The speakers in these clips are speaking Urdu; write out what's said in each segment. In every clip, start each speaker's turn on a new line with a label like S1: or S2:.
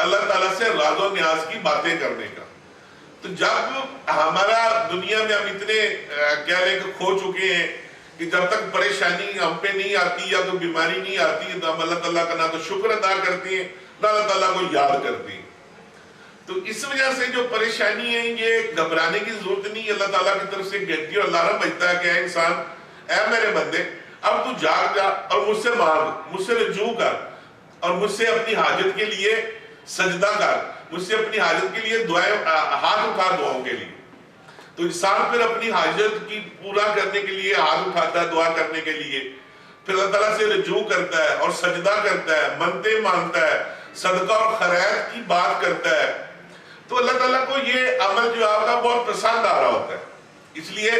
S1: اللہ تعالیٰ سے راز و نیاز کی باتیں کرنے کا. تو جب ہمارا دنیا میں ہم اتنے کہہ لیں کہ کھو چکے ہیں کہ جب تک پریشانی ہم پہ نہیں آتی یا تو بیماری نہیں آتی تو ہم اللہ تعالیٰ کا نہ تو شکر ادا کرتے ہیں نہ اللہ تعالیٰ کو یاد کرتے ہیں. تو اس وجہ سے جو پریشانی ہے یہ گھبرانے کی ضرورت نہیں. اللہ تعالیٰ کی طرف سے گھنٹی اور الارم بجتا ہے کہ اے انسان، اے میرے بندے، اب تو جاگ جا اور مجھ سے مانگ، مجھ سے رجوع کر اور مجھ سے اپنی حاجت کے لیے سجدہ کر، مجھ سے اپنی حاجت کے لیے دعائیں ہاتھ اٹھا دعاؤں کے لیے. تو انسان پھر اپنی حاجت کی پورا کرنے کے لیے ہاتھ اٹھاتا ہے دعا کرنے کے لیے، پھر اللہ تعالیٰ سے رجوع کرتا ہے اور سجدہ کرتا ہے، منتیں مانگتا ہے، صدقہ اور خیرات کی بات کرتا ہے. تو اللہ تعالیٰ کو یہ عمل جو آپ کا بہت پسند آ رہا ہوتا ہے. اس لیے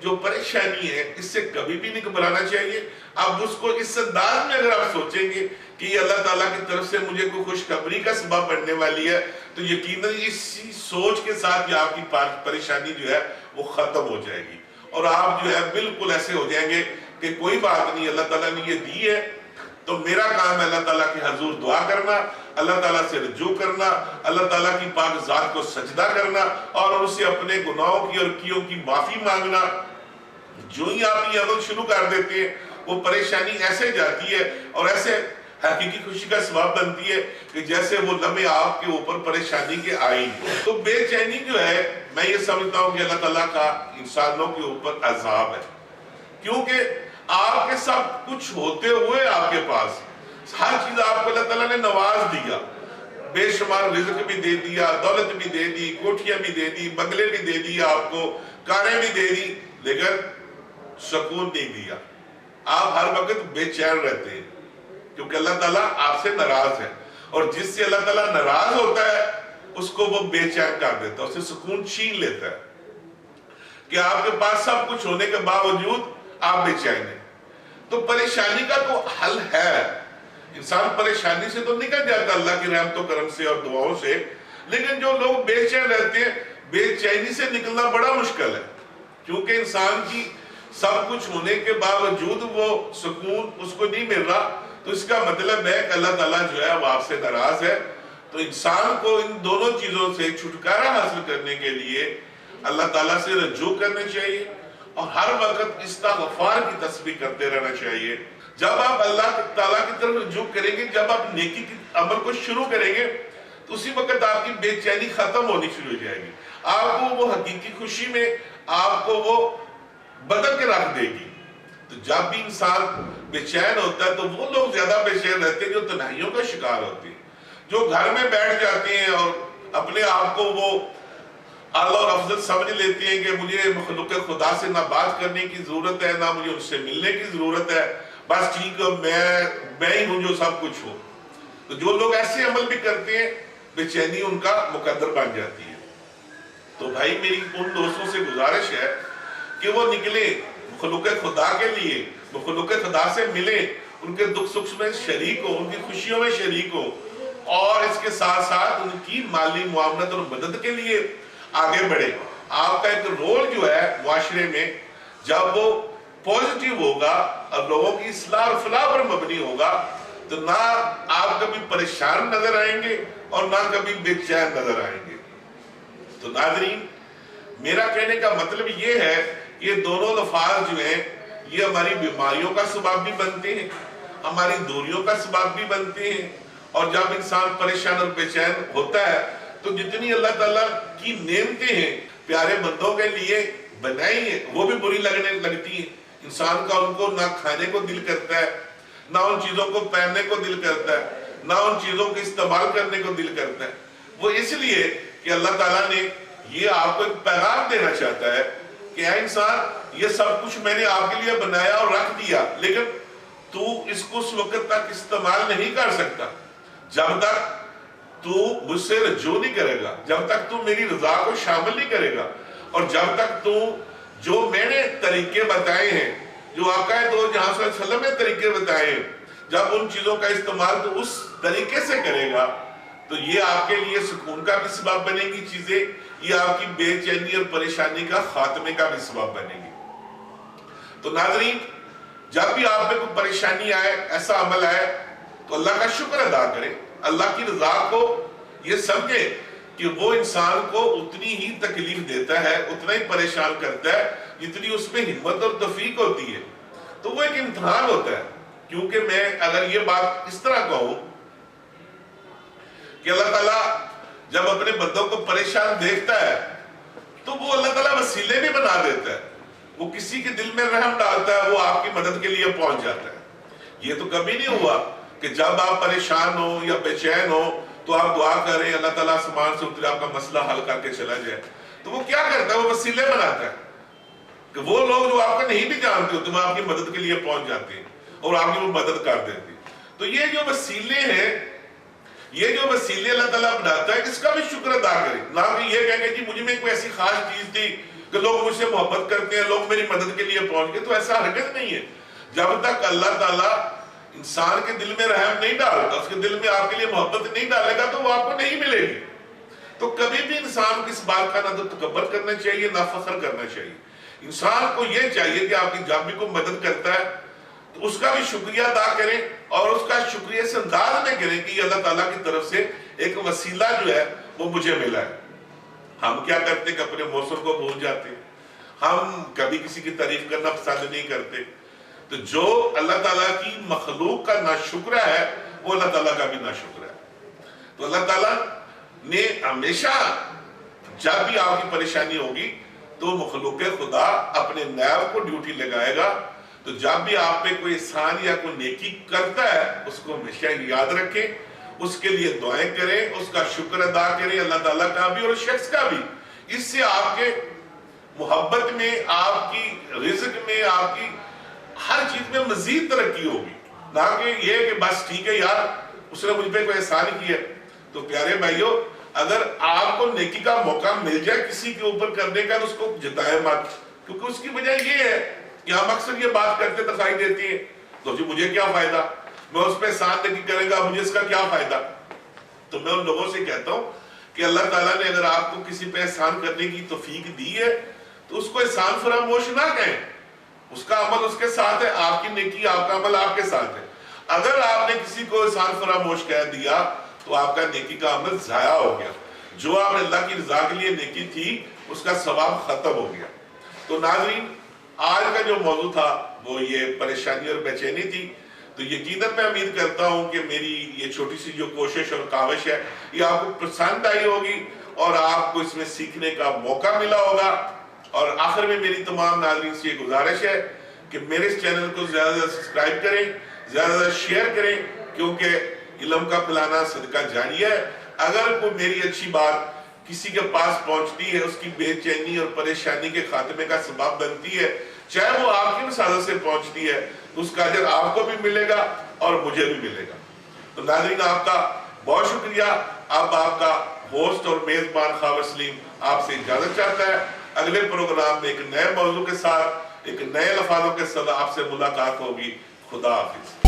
S1: جو پریشانی ہے اس سے کبھی بھی نہیں گھبرانا چاہیے. اب اس کو اس انداز میں اگر آپ سوچیں گے کہ یہ اللہ تعالیٰ کی طرف سے مجھے کوئی خوشخبری کا سبب بننے والی ہے تو یقیناً اسی سوچ کے ساتھ یہ آپ کی پریشانی جو ہے وہ ختم ہو جائے گی اور آپ جو ہے بالکل ایسے ہو جائیں گے کہ کوئی بات نہیں، اللہ تعالیٰ نے یہ دی ہے تو میرا کام ہے اللہ تعالیٰ کے حضور دعا کرنا، اللہ تعالیٰ سے رجوع کرنا، اللہ تعالیٰ کی پاک ذات کو سجدہ کرنا اور ان سے اپنے گناہوں کی اور کیوں کی معافی مانگنا. جو ہی آپ یہ عمل شروع کر دیتے ہیں وہ پریشانی ایسے جاتی ہے اور ایسے حقیقی خوشی کا سبب بنتی ہے کہ جیسے وہ لمحے آپ کے اوپر پریشانی کے آئی. تو بے چینی جو ہے میں یہ سمجھتا ہوں کہ اللہ تعالیٰ کا انسانوں کے اوپر عذاب ہے، کیونکہ آپ کے سب کچھ ہوتے ہوئے آپ کے پاس ہر چیز آپ کو اللہ تعالیٰ نے نواز دیا، بے شمار رزق بھی دے دیا، دولت بھی دے دی، کوٹھیاں بھی دے دی، بنگلے بھی دے دی، آپ کو کاریں بھی دے دی، لیکن سکون نہیں دیا. آپ ہر وقت بے چین رہتے ہیں کیونکہ اللہ تعالیٰ آپ سے ناراض ہے اور جس سے اللہ تعالیٰ ناراض ہوتا ہے اس کو وہ بے چین کر دیتا ہے، اسے سکون چھین لیتا ہے کہ آپ کے پاس سب کچھ ہونے کے باوجود آپ بے چین ہیں. تو پریشانی کا تو حل ہے، انسان پریشانی سے تو نکل جاتا اللہ کی رحمت و کرم سے اور دعاؤں سے، لیکن جو لوگ بے چین رہتے ہیں بے چینی سے نکلنا بڑا مشکل ہے کیونکہ انسان کی سب کچھ ہونے کے باوجود وہ سکون اس کو نہیں مل رہا. تو اس کا مطلب ہے کہ اللہ تعالیٰ جو ہے وہ آپ سے ناراض ہے. تو انسان کو ان دونوں چیزوں سے چھٹکارا حاصل کرنے کے لیے اللہ تعالیٰ سے رجوع کرنا چاہیے اور ہر وقت استغفار کی تسبیح کرتے رہنا چاہیے. جب آپ اللہ تعالیٰ کی طرف رجوع کریں گے، جب آپ نیکی کی عمل کو شروع کریں گے تو اسی وقت آپ کی بے چینی ختم ہونی شروع ہو جائے گی. آپ کو وہ حقیقی خوشی میں آپ کو وہ بدل کے رکھ دے گی. تو جب بھی انسان بے چین ہوتا ہے تو وہ لوگ زیادہ بے چین رہتے ہیں جو تنہائیوں کا شکار ہوتے ہیں، جو گھر میں بیٹھ جاتے ہیں اور اپنے آپ کو وہ اعلیٰ اور افضل سمجھ لیتے ہیں کہ مجھے مخلوق خدا سے نہ بات کرنے کی ضرورت ہے نہ مجھے ان سے ملنے کی ضرورت ہے، بس ٹھیک ہے میں ہی ہوں جو سب کچھ ہوں. تو جو لوگ ایسے عمل بھی کرتے ہیں بے چینی ان کا مقدر بن جاتی ہے. تو بھائی میری ان دوستوں سے گزارش ہے کہ وہ نکلے مخلوق خدا کے لیے، مخلوق خدا سے ملے، ان کے دکھ سکھ میں شریک ہو، ان کی خوشیوں میں شریک ہو اور اس کے ساتھ ساتھ ان کی مالی معاونت اور مدد کے لیے آگے بڑھے. آپ کا ایک رول جو ہے معاشرے میں جب وہ پوزیٹیو ہوگا اور لوگوں کی اصلاح اور فلاح پر مبنی ہوگا تو نہ آپ کبھی پریشان نظر آئیں گے اور نہ کبھی بے چین نظر آئیں گے. تو ناظرین، میرا کہنے کا مطلب یہ ہے یہ دونوں لفاظ جو ہیں یہ ہماری بیماریوں کا سبب بھی بنتے ہیں، ہماری دوریوں کا سبب بھی بنتے ہیں. اور جب انسان پریشان اور بے چین ہوتا ہے تو جتنی اللہ تعالیٰ کی نعمتیں ہیں پیارے بندوں کے لیے بنائی ہیں وہ بھی بری لگنے لگتی ہیں. انسان کا ان کو نہ کھانے کو دل کرتا ہے، نہ ان چیزوں کو پہننے کو دل کرتا ہے، نہ ان چیزوں کو استعمال کرنے کو دل کرتا ہے. وہ اس لیے کہ اللہ تعالیٰ نے یہ آپ کو ایک پیغام دینا چاہتا ہے کہ اے انسان، یہ سب کچھ میں نے آپ کے لیے بنایا اور رکھ دیا، لیکن تو اس کو اس وقت تک استعمال نہیں کر سکتا جب تک تو مجھ سے رجوع نہیں کرے گا، جب تک تو میری رضا کو شامل نہیں کرے گا اور جب تک تو جو میں نے طریقے بتائے ہیں، جو آقا دو جہاں صلی اللہ علیہ وسلم نے طریقے بتائے ہیں، جب ان چیزوں کا استعمال تو اس طریقے سے کرے گا تو یہ آپ کے لیے سکون کا بھی سبب بنے گی چیزیں، یہ آپ کی بے چینی اور پریشانی کا خاتمے کا بھی سبب بنے گی. تو ناظرین، جب بھی آپ میں کوئی پریشانی آئے، ایسا عمل آئے تو اللہ کا شکر ادا کریں، اللہ کی رضا کو یہ سمجھے کہ وہ انسان کو اتنی ہی تکلیف دیتا ہے، اتنا ہی پریشان کرتا ہے جتنی اس میں ہمت اور توفیق ہوتی ہے. تو وہ ایک امتحان ہوتا ہے. کیونکہ میں اگر یہ بات اس طرح کہوں کہ اللہ تعالیٰ جب اپنے بندوں کو پریشان دیکھتا ہے تو وہ اللہ تعالیٰ وسیلے بھی بنا دیتا ہے. وہ کسی کے دل میں رحم ڈالتا ہے، وہ آپ کی مدد کے لیے پہنچ جاتا ہے. یہ تو کبھی نہیں ہوا کہ جب آپ پریشان ہو یا بے چین ہو تو آپ دعا کریں اللہ تعالیٰ آسمان سے اترے آپ کا مسئلہ حل کر کے چلا جائے. تو وہ کیا کرتا ہے؟ وہ وسیلے بناتا ہے کہ وہ لوگ جو آپ کو نہیں بھی جانتے ہوتے وہ آپ کی مدد کے لیے پہنچ جاتے ہیں اور آپ کی وہ مدد کر دیتے ہیں. تو یہ جو وسیلے ہیں، یہ جو وسیلے اللہ تعالیٰ بناتا ہے، اس کا بھی شکر ادا کریں. نہ کہ یہ کہیں کہ جی مجھ میں کوئی ایسی خاص چیز تھی کہ لوگ مجھ سے محبت کرتے ہیں، لوگ میری مدد کے لیے پہنچ گئے. تو ایسا ہرگز نہیں ہے. جب تک اللہ تعالیٰ انسان کے دل میں رحم نہیں ڈالتا، اس کے دل میں آپ کے لیے محبت نہیں ڈالے گا تو وہ آپ کو نہیں ملے گی. تو کبھی بھی انسان کو اس بات کا نہ تو تکبر کرنا چاہیے نہ فخر کرنا چاہیے. انسان کو یہ چاہیے کہ آپ کی جب بھی کوئی مدد کرتا ہے تو اس کا بھی شکریہ ادا کریں اور اس کا شکریہ اس انداز میں کریں کہ یہ اللہ تعالیٰ کی طرف سے ایک وسیلہ جو ہے وہ مجھے ملا ہے. ہم کیا کرتے ہیں کہ اپنے موسم کو بھول جاتے ہیں. ہم کبھی کسی کی تعریف کرنا پسند نہیں کرتے. تو جو اللہ تعالیٰ کی مخلوق کا ناشکرہ ہے وہ اللہ تعالیٰ کا بھی ناشکرہ ہے. تو اللہ تعالیٰ نے ہمیشہ جب بھی آپ کی پریشانی ہوگی تو مخلوق خدا اپنے نیب کو ڈیوٹی لگائے گا. تو جب بھی آپ پہ کوئی احسان یا کوئی نیکی کرتا ہے اس کو ہمیشہ یاد رکھیں، اس کے لیے دعائیں کریں، اس کا شکر ادا کریں اللہ تعالیٰ کا بھی اور شخص کا بھی. اس سے آپ کے محبت میں، آپ کی رزق میں، آپ کی ہر چیز میں مزید ترقی ہوگی. نہ کہ یہ کہ بس ٹھیک ہے یار اس نے مجھ پہ کوئی احسان کیا. تو پیارے بھائیو، اگر آپ کو نیکی کا موقع مل جائے کسی کے اوپر کرنے کا تو اس کو جتائے مت. کیونکہ اس کی وجہ یہ ہے کہ ہم اکثر یہ بات کرتے دکھائی دیتی ہیں تو جی مجھے کیا فائدہ، میں اس پہ احسان نیکی کرے گا مجھے اس کا کیا فائدہ. تو میں ان لوگوں سے کہتا ہوں کہ اللہ تعالیٰ نے اگر آپ کو کسی پہ احسان کرنے کی توفیق دی ہے تو اس کو احسان فراموش نہ کہیں. اس کا عمل اس کے ساتھ ہے، آپ کی نیکی آپ کا عمل آپ کے ساتھ ہے. اگر آپ نے کسی کو احسان فراموش کہہ دیا تو آپ کا نیکی کا عمل ضائع ہو گیا. جو آپ نے اللہ کی رضا کے لیے نیکی تھی اس کا ثواب ختم ہو گیا. تو ناظرین، آج کا جو موضوع تھا وہ یہ پریشانی اور بے چینی تھی. تو یقیناً میں امید کرتا ہوں کہ میری یہ چھوٹی سی جو کوشش اور کاوش ہے یہ آپ کو پسند آئی ہوگی اور آپ کو اس میں سیکھنے کا موقع ملا ہوگا. اور آخر میں میری تمام ناظرین سے یہ گزارش ہے کہ میرے اس چینل کو زیادہ زیادہ سبسکرائب کریں، زیادہ زیادہ شیئر کریں، کیونکہ علم کا پھیلانا صدقہ جاریہ ہے. اگر کوئی میری اچھی بات کسی کے پاس پہنچتی ہے، اس کی بے چینی اور پریشانی کے خاتمے کا سبب بنتی ہے، چاہے وہ آپ کی مساعدت سے پہنچتی ہے، تو اس کا اجر آپ کو بھی ملے گا اور مجھے بھی ملے گا. تو ناظرین، آپ کا بہت شکریہ. اب آپ کا ہوسٹ اور میزبان خاور سلیم آپ سے اجازت چاہتا ہے. اگلے پروگرام میں ایک نئے موضوع کے ساتھ، ایک نئے الفاظوں کے ساتھ آپ سے ملاقات ہوگی. خدا حافظ.